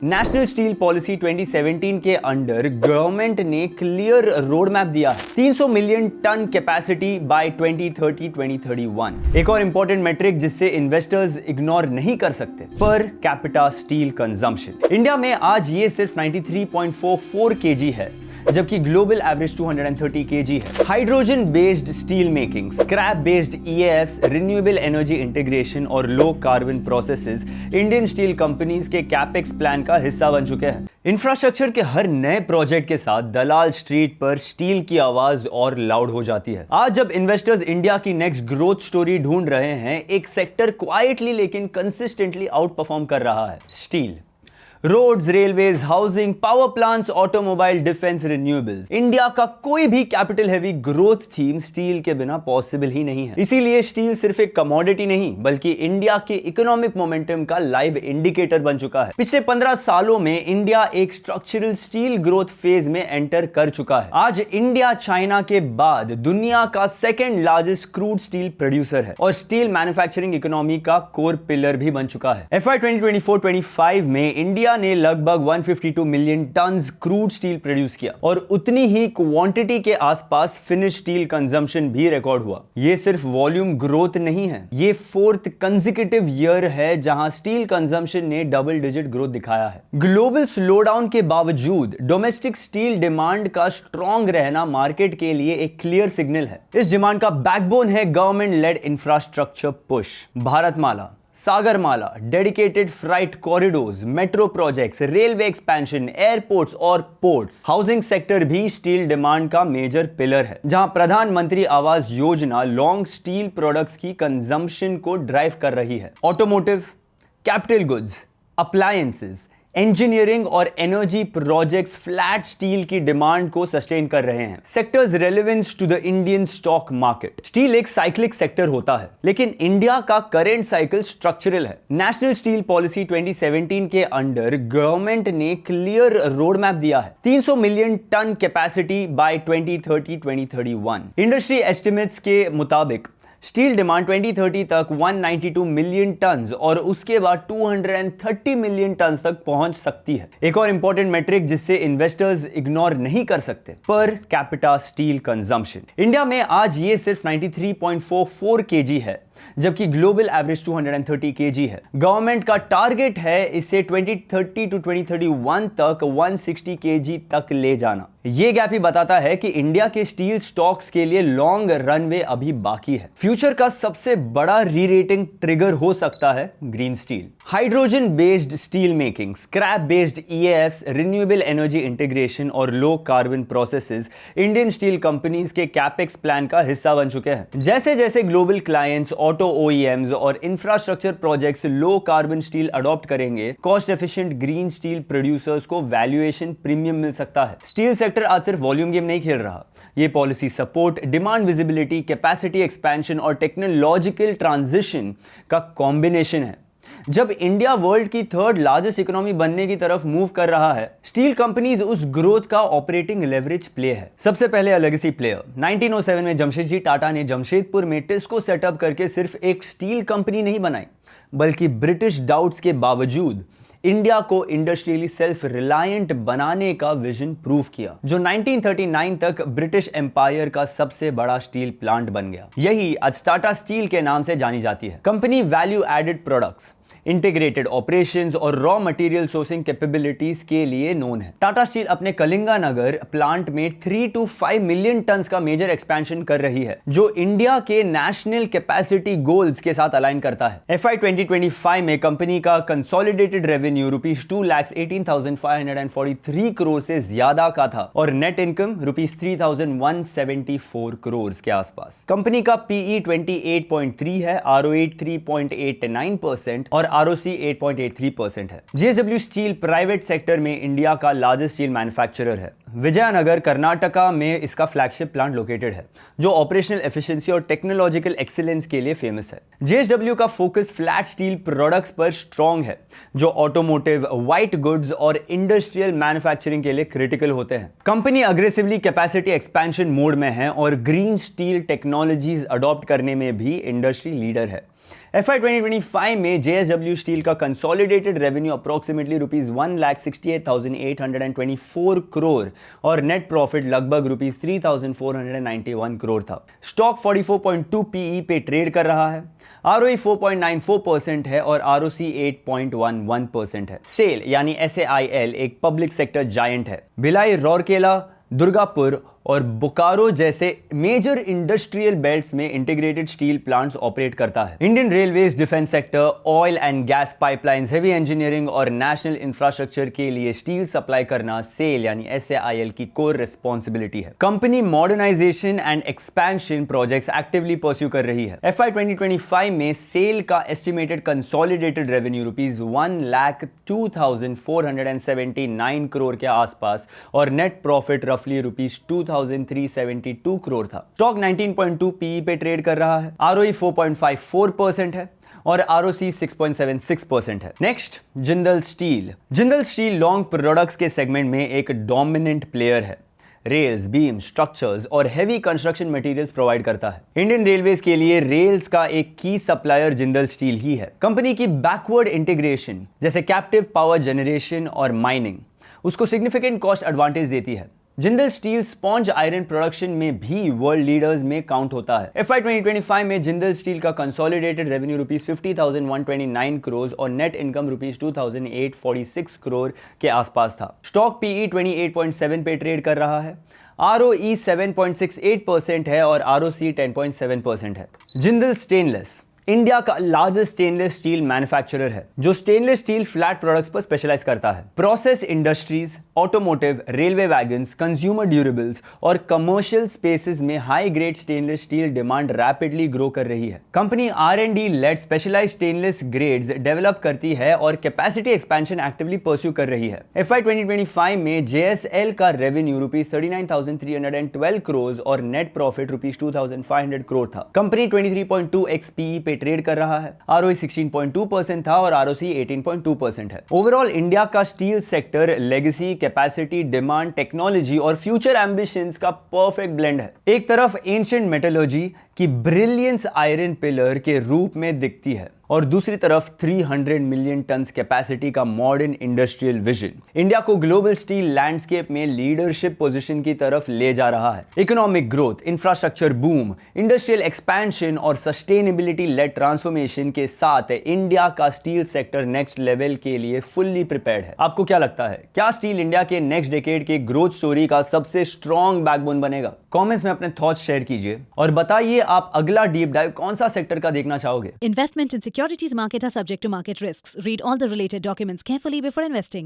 National steel policy 2017 के under government ने clear road map दिया है 300 मिलियन टन कैपेसिटी बाय 2030-2031। एक और इंपॉर्टेंट मेट्रिक जिससे इन्वेस्टर्स इग्नोर नहीं कर सकते, per capita steel consumption. India में आज ये सिर्फ 93.44 केजी है, जबकि ग्लोबल एवरेज 230 केजी है। Hydrogen based steel making, scrap based EAFs, renewable energy integration और low carbon processes Indian steel companies के कैपेक्स प्लान का हिस्सा बन चुके हैं। इंफ्रास्ट्रक्चर के हर नए प्रोजेक्ट के साथ दलाल स्ट्रीट पर स्टील की आवाज और लाउड हो जाती है। आज जब इन्वेस्टर्स इंडिया की नेक्स्ट ग्रोथ स्टोरी ढूंढ रहे हैं, एक सेक्टर क्वाइटली लेकिन कंसिस्टेंटली आउट परफॉर्म कर रहा है, steel. Roads, railways, housing, power plants, automobile, defence, renewables. India का कोई भी capital heavy growth theme steel के बिना पॉसिबल ही नहीं है। इसीलिए स्टील सिर्फ एक कमोडिटी नहीं, बल्कि इंडिया के इकोनॉमिक मोमेंटम का लाइव इंडिकेटर बन चुका है। पिछले 15 सालों में इंडिया एक स्ट्रक्चरल स्टील ग्रोथ फेज में एंटर कर चुका है। आज इंडिया चाइना के बाद दुनिया का second largest crude steel producer है और स्टील मैन्युफैक्चरिंग इकोनॉमी का कोर पिलर भी बन चुका है। FY 2024-25 में इंडिया ने लगभग 152 million turns crude steel produce किया और उतनी ही क्वांटिटी के आसपास फिनिश स्टील कंजम्पशन भी रिकॉर्ड हुआ। ये सिर्फ वॉल्यूम ग्रोथ नहीं है, ये 4th कंसेक्यूटिव ईयर है जहां स्टील कंजम्पशन ने डबल डिजिट ग्रोथ दिखाया है। ग्लोबल स्लोडाउन के बावजूद डोमेस्टिक स्टील डिमांड का स्ट्रॉन्ग रहना मार्केट के लिए एक क्लियर सिग्नल है। इस डिमांड का बैकबोन है government led infrastructure push. Bharatmala, Sagarmala, dedicated freight corridors, metro projects, railway expansion, airports और पोर्ट्स। हाउसिंग सेक्टर भी स्टील डिमांड का मेजर पिलर है, जहां Pradhan Mantri Awas Yojana long steel products की कंजम्पशन को ड्राइव कर रही है। Automotive, capital goods, appliances, engineering और एनर्जी प्रोजेक्ट्स फ्लैट स्टील की डिमांड को सस्टेन कर रहे हैं। Sectors relevance to the Indian stock market. Steel एक साइक्लिक सेक्टर होता है, लेकिन इंडिया का करंट साइकिल स्ट्रक्चरल है। नेशनल स्टील पॉलिसी 2017 के अंडर गवर्नमेंट ने क्लियर रोड मैप दिया है 300 million ton capacity by 2030-2031। Industry estimates के मुताबिक स्टील डिमांड 2030 तक 192 मिलियन टन्स और उसके बाद 230 मिलियन टन्स तक पहुंच सकती है। एक और इंपॉर्टेंट मेट्रिक जिससे इन्वेस्टर्स इग्नोर नहीं कर सकते, per capita steel consumption. India में आज ये सिर्फ 93.44 केजी है, जबकि ग्लोबल एवरेज 230 केजी है। गवर्नमेंट का टारगेट है इसे 2030-2031 तक 160 केजी तक ले जाना। यह गैप ही बताता है कि इंडिया के स्टील स्टॉक्स के लिए लॉन्ग रनवे अभी बाकी है। फ्यूचर का सबसे बड़ा री-रेटिंग ट्रिगर हो सकता है green steel. Hydrogen based steel making, scrap based EAFs, renewable energy integration और low carbon processes Indian steel companies के कैपेक्स प्लान का हिस्सा बन चुके हैं। जैसे जैसे ग्लोबल क्लाइंट्स, ऑटो OEMs और infrastructure projects low carbon steel adopt करेंगे, cost efficient green steel producers को वैल्यूएशन प्रीमियम मिल सकता है। स्टील सेक्टर आज सिर्फ वॉल्यूम गेम नहीं खेल रहा, ये policy support, demand visibility, capacity expansion और टेक्नोलॉजिकल ट्रांजिशन का कॉम्बिनेशन है। जब इंडिया वर्ल्ड की 3rd लार्जेस्ट इकोनॉमी बनने की तरफ मूव कर रहा है, स्टील कंपनीज उस ग्रोथ का ऑपरेटिंग लेवरेज प्ले है। सबसे पहले लेगेसी प्लेयर 1907 में जमशेदजी टाटा ने जमशेदपुर में टिस्को सेटअप करके सिर्फ एक स्टील कंपनी नहीं बनाई, बल्कि ब्रिटिश डाउट्स के बावजूद इंडिया को इंडस्ट्रियली सेल्फ रिलायंट बनाने का विजन प्रूव किया, जो 1939 तक ब्रिटिश एम्पायर का सबसे बड़ा स्टील प्लांट बन गया। यही आज टाटा स्टील के नाम से जानी जाती है। Company value added products, integrated operations और रॉ मटेरियल सोर्सिंग कैपेबिलिटीज के लिए नोन है। टाटा स्टील अपने कलिंगानगर प्लांट में 3 to 5 मिलियन टन्स का मेजर एक्सपेंशन कर रही है, जो इंडिया के नेशनल कैपेसिटी गोल्स के साथ अलाइन करता है। FY 2025 में कंपनी का कंसोलिडेटेड रेवेन्यू ₹2,18,543 करोड़ से ज्यादा का था और नेट इनकम ₹3,174 करोड़ के आसपास। कंपनी का PE 28.3 है, ROE 3.89% और ROC 8.83% है। JSW स्टील प्राइवेट सेक्टर में इंडिया का लार्जेस्ट स्टील मैन्युफैक्चरर है। विजयनगर, कर्नाटका में इसका फ्लैगशिप प्लांट लोकेटेड है, जो ऑपरेशनल एफिशिएंसी और टेक्नोलॉजिकल एक्सीलेंस के लिए फेमस है। JSW का फोकस फ्लैट स्टील प्रोडक्ट्स पर स्ट्रॉन्ग है, जो ऑटोमोटिव, व्हाइट गुड्स और इंडस्ट्रियल मैन्युफैक्चरिंग के लिए क्रिटिकल होते हैं। Company aggressively capacity expansion mode में है और ग्रीन स्टील टेक्नोलॉजीज अडॉप्ट करने में भी इंडस्ट्री लीडर है। FY 2025 में JSW Steel का consolidated revenue approximately rupees 1,68,824 crore और नेट प्रॉफिट लगभग रुपीज 3,491 करोड़ था। स्टॉक 44.2 PE पे ट्रेड कर रहा है। ROE 4.94% है और ROC 8.11% है। सेल यानी SAIL एक पब्लिक सेक्टर जायंट है। भिलाई, राउरकेला, दुर्गापुर और बोकारो जैसे मेजर इंडस्ट्रियल बेल्ट्स में इंटीग्रेटेड स्टील प्लांट्स ऑपरेट करता है। Indian railways, defence sector, oil and gas pipelines, heavy engineering और नेशनल इंफ्रास्ट्रक्चर के लिए स्टील सप्लाई करना सेल यानी SAIL की कोर रिस्पॉन्सिबिलिटी है। Company modernisation and expansion projects actively pursue कर रही है। FY 2025 में सेल का estimated consolidated revenue rupees 1,02,479 crore के आसपास और नेट प्रॉफिट रफली रुपीज 2,372 करोड़ था। स्टॉक 19.2 PE पे ट्रेड कर रहा है। ROE 4.54% है और ROC 6.76% है। Next, Jindal steel. Jindal steel long products के सेगमेंट में एक डोमिनेंट प्लेयर है। रेल्स, बीम, स्ट्रक्चर्स और हेवी कंस्ट्रक्शन मटेरियल्स प्रोवाइड करता है। इंडियन रेलवेज के लिए रेल्स का एक की सप्लायर जिंदल स्टील ही है। कंपनी की बैकवर्ड इंटीग्रेशन जैसे कैप्टिव पावर जनरेशन और माइनिंग उसको सिग्निफिकेंट कॉस्ट एडवांटेज देती है। Jindal steel sponge iron production में भी वर्ल्ड लीडर्स में काउंट होता है। FY 2025 में जिंदल स्टील का कंसोलिडेटेड रेवेन्यू रुपीज 50,129 करोड़ और नेट इनकम रुपीज 2,846 करोड़ के आसपास था। स्टॉक PE 28.7 पे ट्रेड कर रहा है। ROE 7.68% है और ROC 10.7% है। जिंदल स्टेनलेस इंडिया का लार्जेस्ट स्टेनलेस स्टील मैन्युफैक्चरर है जो स्टेनलेस स्टील फ्लैट प्रोडक्ट्स पर स्पेशलाइज करता है। Process industries, automotive, railway wagons, consumer durables और कमर्शियल स्पेसेस में high grade stainless steel demand rapidly grow कर रही है। Company R&D led specialised stainless grades develop करती है और कैपेसिटी एक्सपेंशन एक्टिवली परस्यू कर रही है। FY 2025 में JSL का रेवेन्यू रुपीज 39,312 करोड़ और नेट प्रॉफिट रुपीज 2,500 करोड़ था। कंपनी 23.2x PE पे ट्रेड कर रहा है। ROE 16.2% था और ROC 18.2% है। ओवरऑल इंडिया का steel sector legacy, capacity, demand, technology और फ्यूचर एम्बिशंस का परफेक्ट ब्लेंड है। एक तरफ एंशिएंट मेटलर्जी की ब्रिलियंस आयरन पिलर के रूप में दिखती है और दूसरी तरफ 300 मिलियन टन्स कैपेसिटी का मॉडर्न इंडस्ट्रियल विजन इंडिया को ग्लोबल स्टील लैंडस्केप में लीडरशिप पोजीशन की तरफ ले जा रहा है। Economic growth, infrastructure boom, industrial expansion और सस्टेनेबिलिटी लेड ट्रांसफॉर्मेशन के साथ इंडिया का स्टील सेक्टर नेक्स्ट लेवल के लिए फुल्ली प्रिपेयर्ड है। आपको क्या लगता है, क्या स्टील इंडिया के नेक्स्ट डेकेड के ग्रोथ स्टोरी का सबसे स्ट्रॉन्ग बैकबोन बनेगा? कमेंट्स में अपने थॉट्स शेयर कीजिए और बताइए आप अगला डीप डाइव कौन सा सेक्टर का देखना चाहोगे। Investment in securities market are subject to market risks. Read all the related documents carefully before investing.